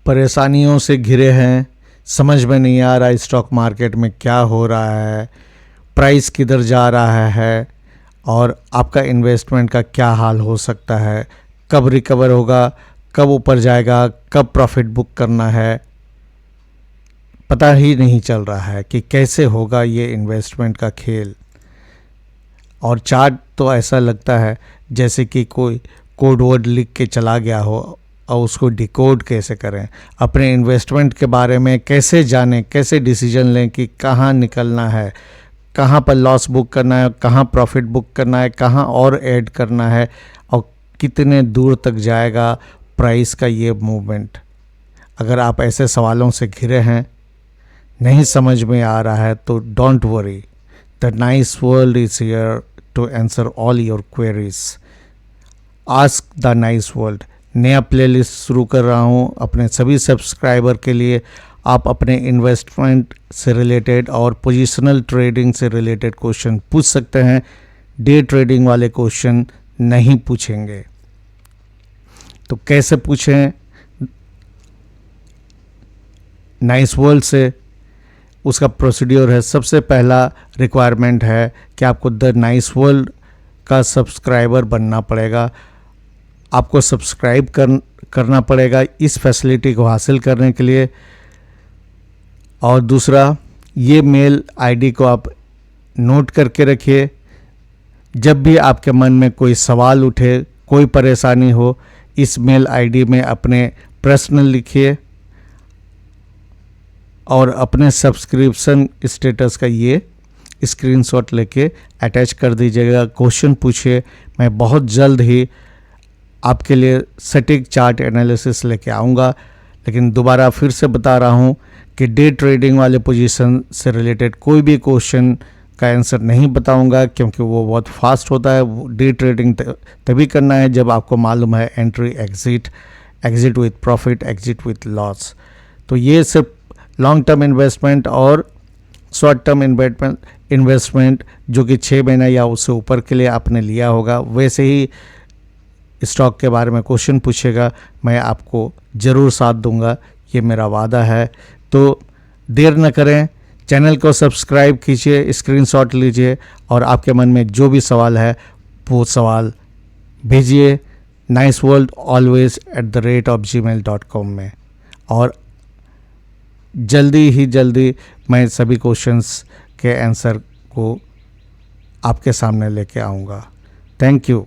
परेशानियों से घिरे हैं, समझ में नहीं आ रहा स्टॉक मार्केट में क्या हो रहा है, प्राइस किधर जा रहा है और आपका इन्वेस्टमेंट का क्या हाल हो सकता है, कब रिकवर होगा, कब ऊपर जाएगा, कब प्रॉफिट बुक करना है, पता ही नहीं चल रहा है कि कैसे होगा ये इन्वेस्टमेंट का खेल। और चार्ट तो ऐसा लगता है जैसे कि कोई कोड वर्ड लिख के चला गया हो और उसको डिकोड कैसे करें, अपने इन्वेस्टमेंट के बारे में कैसे जानें, कैसे डिसीजन लें कि कहाँ निकलना है, कहाँ पर लॉस बुक करना है, कहाँ प्रॉफिट बुक करना है, कहाँ और ऐड करना है और कितने दूर तक जाएगा प्राइस का ये मूवमेंट। अगर आप ऐसे सवालों से घिरे हैं, नहीं समझ में आ रहा है तो don't worry, the nice world is here to answer all your queries. Ask the nice world नया प्लेलिस्ट शुरू कर रहा हूँ अपने सभी सब्सक्राइबर के लिए। आप अपने इन्वेस्टमेंट से रिलेटेड और पोजिशनल ट्रेडिंग से रिलेटेड क्वेश्चन पूछ सकते हैं, डे ट्रेडिंग वाले क्वेश्चन नहीं पूछेंगे। तो कैसे पूछें नाइस वर्ल्ड से, उसका प्रोसीड्योर है। सबसे पहला रिक्वायरमेंट है कि आपको द नाइस वर्ल्ड का सब्सक्राइबर बनना पड़ेगा। आपको सब्सक्राइब करना पड़ेगा इस फैसिलिटी को हासिल करने के लिए। और दूसरा, ये मेल आईडी को आप नोट करके रखिए। जब भी आपके मन में कोई सवाल उठे, कोई परेशानी हो, इस मेल आईडी में अपने प्रश्न लिखिए और अपने सब्सक्रिप्शन स्टेटस का ये स्क्रीनशॉट लेके अटैच कर दीजिएगा। क्वेश्चन पूछिए, मैं बहुत जल्द ही आपके लिए सटीक चार्ट एनालिसिस लेके आऊँगा। लेकिन दोबारा फिर से बता रहा हूँ कि डे ट्रेडिंग वाले पोजीशन से रिलेटेड कोई भी क्वेश्चन का आंसर नहीं बताऊँगा, क्योंकि वो बहुत फास्ट होता है। डे ट्रेडिंग तभी करना है जब आपको मालूम है entry exit, exit with profit, exit with loss. तो ये सिर्फ लॉन्ग टर्म इन्वेस्टमेंट और शॉर्ट टर्म इन्वेस्टमेंट जो कि 6 महीना या उससे ऊपर के लिए आपने लिया होगा, वैसे ही स्टॉक के बारे में क्वेश्चन पूछेगा, मैं आपको ज़रूर साथ दूंगा, ये मेरा वादा है। तो देर न करें, चैनल को सब्सक्राइब कीजिए, स्क्रीनशॉट लीजिए और आपके मन में जो भी सवाल है वो सवाल भेजिए niceworldalways@gmail.com में। और जल्दी ही जल्दी मैं सभी क्वेश्चंस के आंसर को आपके सामने लेके आऊँगा। Thank you.